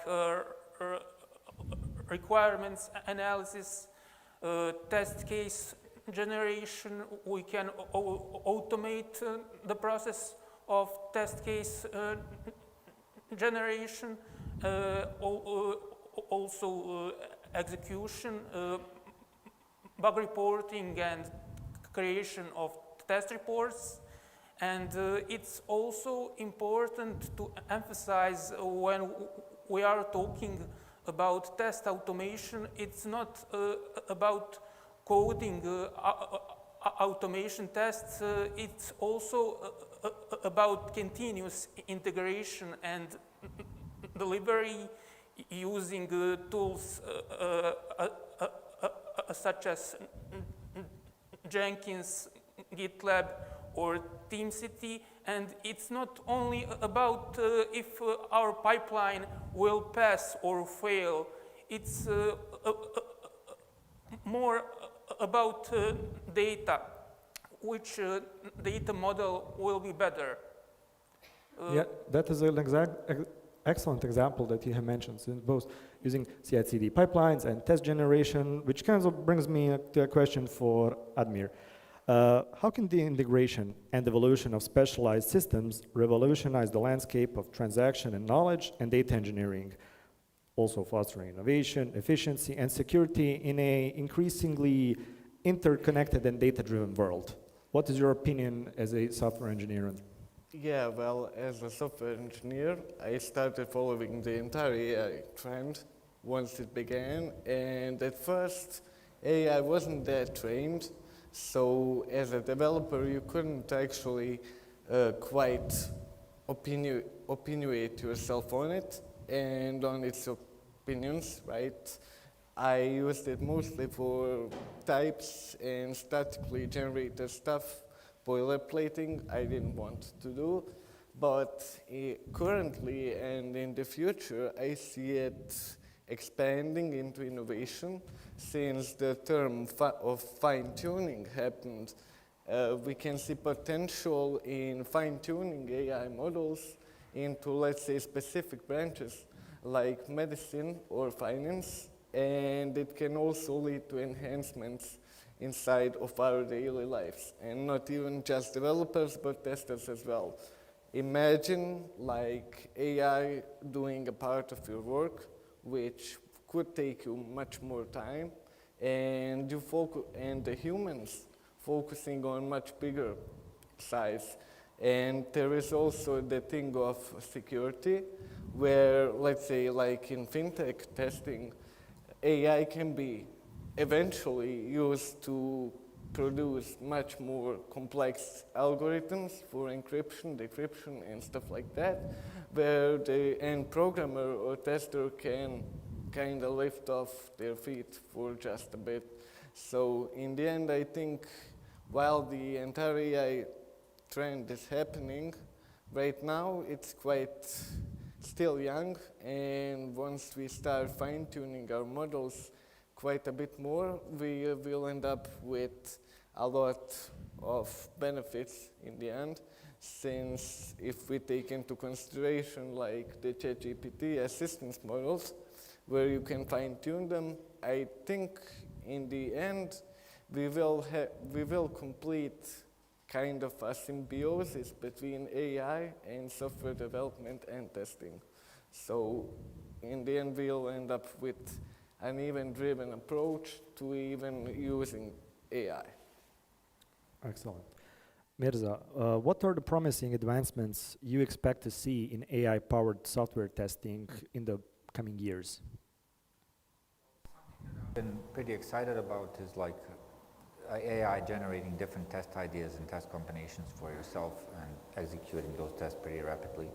requirements analysis, test case generation. We can automate the process of test case generation, also execution, bug reporting and creation of test reports. And it's also important to emphasize, when we are talking about test automation, it's not about coding automation tests, it's also about continuous integration and delivery using tools such as Jenkins, GitLab, or TeamCity. And it's not only about if our pipeline will pass or fail, it's more about data, which data model will be better.
Yeah, that is an excellent example that you have mentioned, since both using CI/CD pipelines and test generation, which kind of brings me to a question for Admir. How can the integration and evolution of specialized systems revolutionize the landscape of transaction and knowledge and data engineering, also fostering innovation, efficiency, and security in an increasingly interconnected and data-driven world? What is your opinion as a software engineer?
Yeah, well, as a software engineer, I started following the entire AI trend once it began, and at first AI wasn't that trained, so as a developer you couldn't actually quite opinionate yourself on it and on its opinions, right? I used it mostly for types and statically generated stuff, boilerplating I didn't want to do, but currently and in the future I see it expanding into innovation. Since the term of fine-tuning happened, we can see potential in fine-tuning AI models into, let's say, specific branches like medicine or finance, and it can also lead to enhancements inside of our daily lives, and not even just developers but testers as well. Imagine like AI doing a part of your work which could take you much more time, and the humans focusing on much bigger size. And there is also the thing of security, where, let's say, like in FinTech testing, AI can be eventually used to produce much more complex algorithms for encryption, decryption, and stuff like that, where the end programmer or tester can kind of lift off their feet for just a bit. So in the end, I think while the entire AI trend is happening, right now it's quite still young, and once we start fine-tuning our models quite a bit more, we will end up with a lot of benefits in the end, since if we take into consideration like the ChatGPT assistance models, where you can fine-tune them, I think in the end we will complete kind of a symbiosis between AI and software development and testing. So in the end we'll end up with an event-driven approach to even using AI.
Excellent. Mirza, what are the promising advancements you expect to see in AI-powered software testing in the coming years?
Been pretty excited about is like AI generating different test ideas and test combinations for yourself and executing those tests pretty rapidly.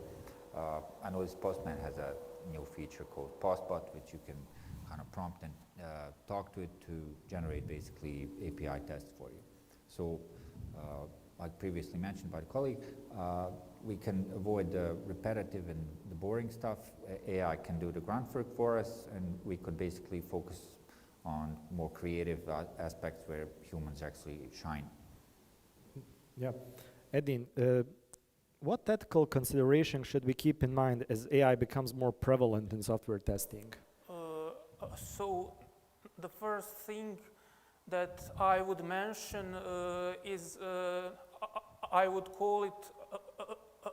I know this Postman has a new feature called PostBot, which you can kind of prompt and talk to it to generate basically API tests for you. So, like previously mentioned by the colleague, we can avoid the repetitive and the boring stuff. AI can do the groundwork for us, and we could basically focus on more creative aspects where humans actually shine.
Yeah. Edin, what ethical consideration should we keep in mind as AI becomes more prevalent in software testing?
So the first thing that I would mention is I would call it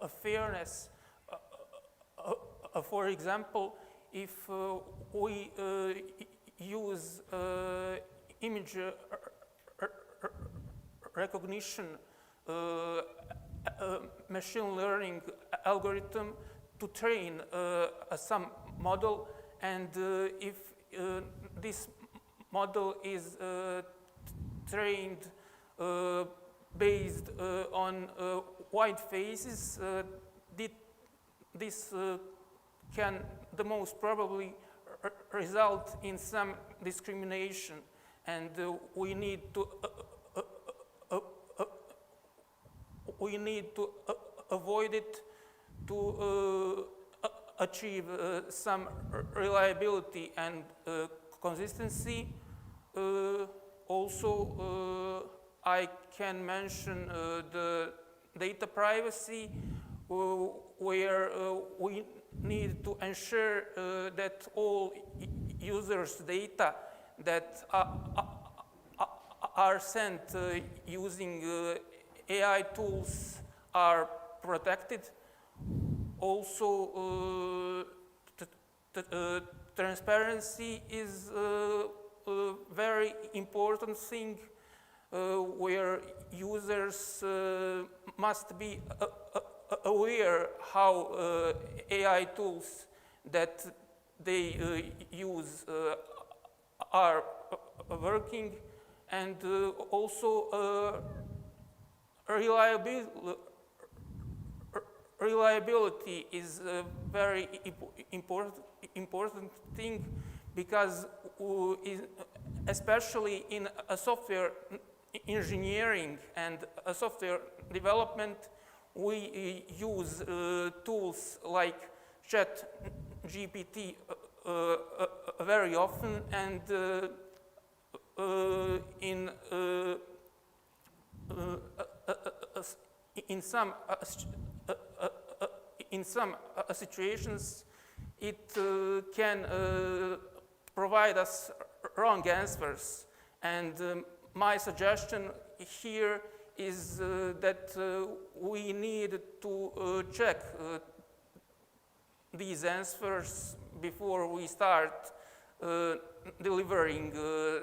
a fairness. For example, if we use image recognition machine learning algorithm to train some model, and if this model is trained based on white faces, this can the most probably result in some discrimination, and we need to avoid it to achieve some reliability and consistency. Also, I can mention the data privacy, where we need to ensure that all users' data that are sent using AI tools are protected. Also, transparency is a very important thing, where users must be aware how AI tools that they use are working, and also reliability is a very important thing, because especially in a software engineering and a software development, we use tools like ChatGPT very often, and in some situations it can provide us wrong answers. And my suggestion here is that we need to check these answers before we start delivering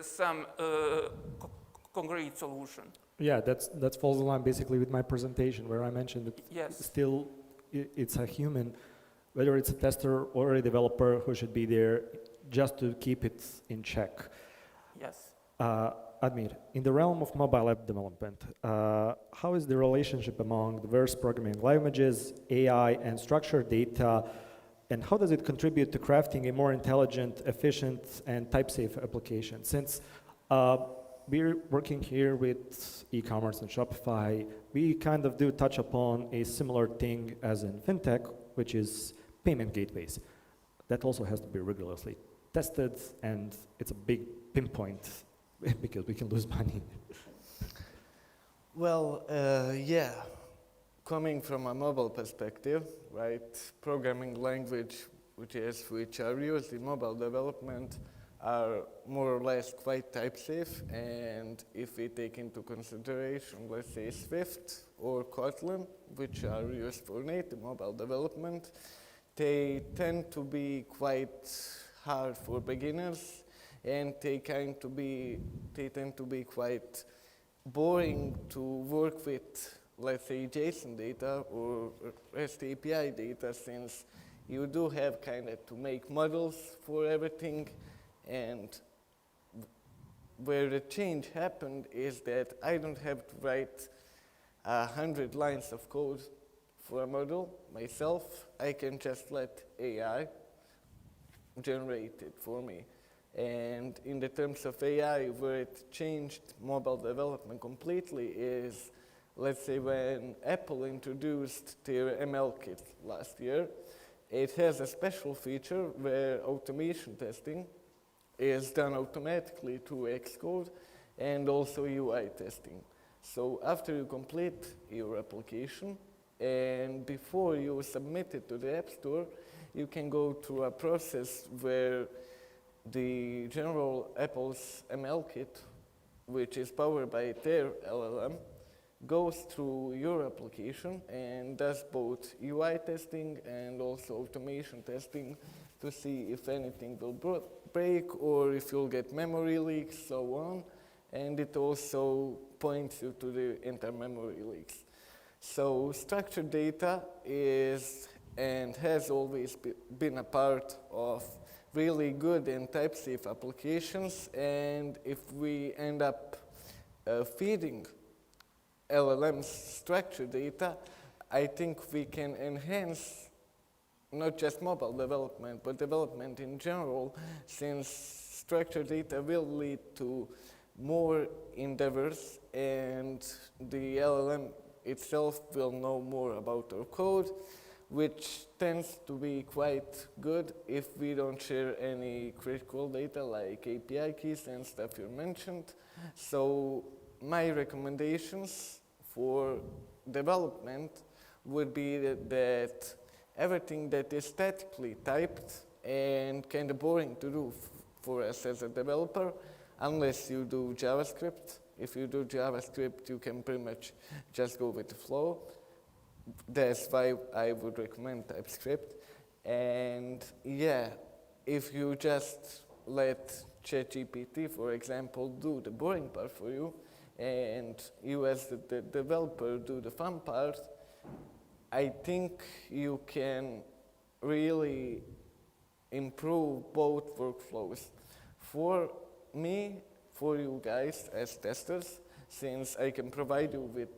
some concrete solution.
Yeah, that falls in line basically with my presentation where I mentioned that
Yes.
still it's a human, whether it's a tester or a developer, who should be there just to keep it in check.
Yes.
Admir, in the realm of mobile app development, how is the relationship among diverse programming languages, AI, and structured data, and how does it contribute to crafting a more intelligent, efficient, and type-safe application? Since we're working here with e-commerce and Shopify, we kind of do touch upon a similar thing as in FinTech, which is payment gateways. That also has to be rigorously tested, and it's a big pinpoint because we can lose money.
Well, yeah, coming from a mobile perspective, right, programming language which are used in mobile development are more or less quite type safe, and if we take into consideration, let's say Swift or Kotlin, which are used for native mobile development, they tend to be quite hard for beginners, and they tend to be quite boring to work with, let's say, JSON data or REST API data, since you do have kind of to make models for everything. And where the change happened is that I don't have to write 100 lines of code for a model myself. I can just let AI generate it for me. And in the terms of AI, where it changed mobile development completely is, let's say, when Apple introduced their ML kit last year, it has a special feature where automation testing is done automatically through Xcode, and also UI testing. So after you complete your application and before you submit it to the App Store, you can go through a process where the general Apple's ML kit, which is powered by their LLM, goes through your application and does both UI testing and also automation testing to see if anything will break or if you'll get memory leaks, so on. And it also points you to the inter-memory leaks. So structured data is and has always been a part of really good and type-safe applications. And if we end up feeding LLMs structured data, I think we can enhance not just mobile development, but development in general, since structured data will lead to more endeavors, and the LLM itself will know more about our code, which tends to be quite good if we don't share any critical data like API keys and stuff you mentioned. So my recommendations for development would be that everything that is statically typed and kind of boring to do for us as a developer, unless you do JavaScript. If you do JavaScript, you can pretty much just go with the flow. That's why I would recommend TypeScript. And yeah, if you just let ChatGPT, for example, do the boring part for you, and you as the developer do the fun part, I think you can really improve both workflows. For me, for you guys as testers, since I can provide you with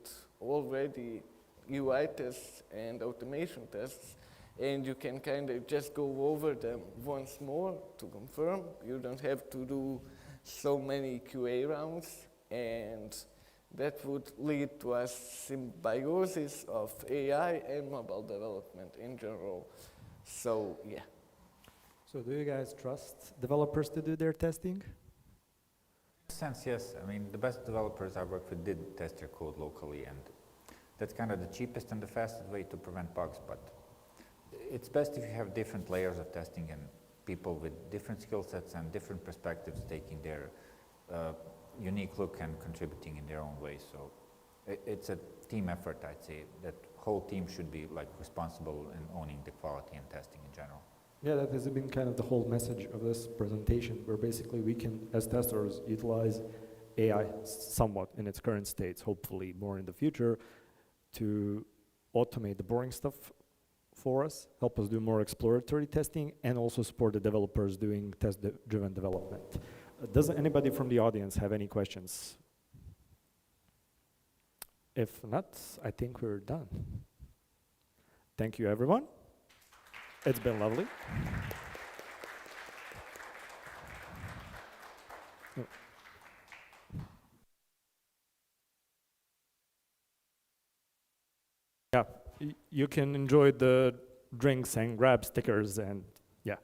already UI tests and automation tests, and you can kind of just go over them once more to confirm. You don't have to do so many QA rounds, and that would lead to a symbiosis of AI and mobile development in general. So, yeah.
So do you guys trust developers to do their testing?
In a sense, yes. I mean, the best developers I worked with did test their code locally, and that's kind of the cheapest and the fastest way to prevent bugs. But it's best if you have different layers of testing and people with different skill sets and different perspectives taking their unique look and contributing in their own way. So it's a team effort, I'd say. That whole team should be like responsible in owning the quality and testing in general.
Yeah, that has been kind of the whole message of this presentation, where basically we can, as testers, utilize AI somewhat in its current states, hopefully more in the future, to automate the boring stuff for us, help us do more exploratory testing, and also support the developers doing test-driven development. Does anybody from the audience have any questions? If not, I think we're done. Thank you, everyone. It's been lovely. Yeah, you can enjoy the drinks and grab stickers and yeah.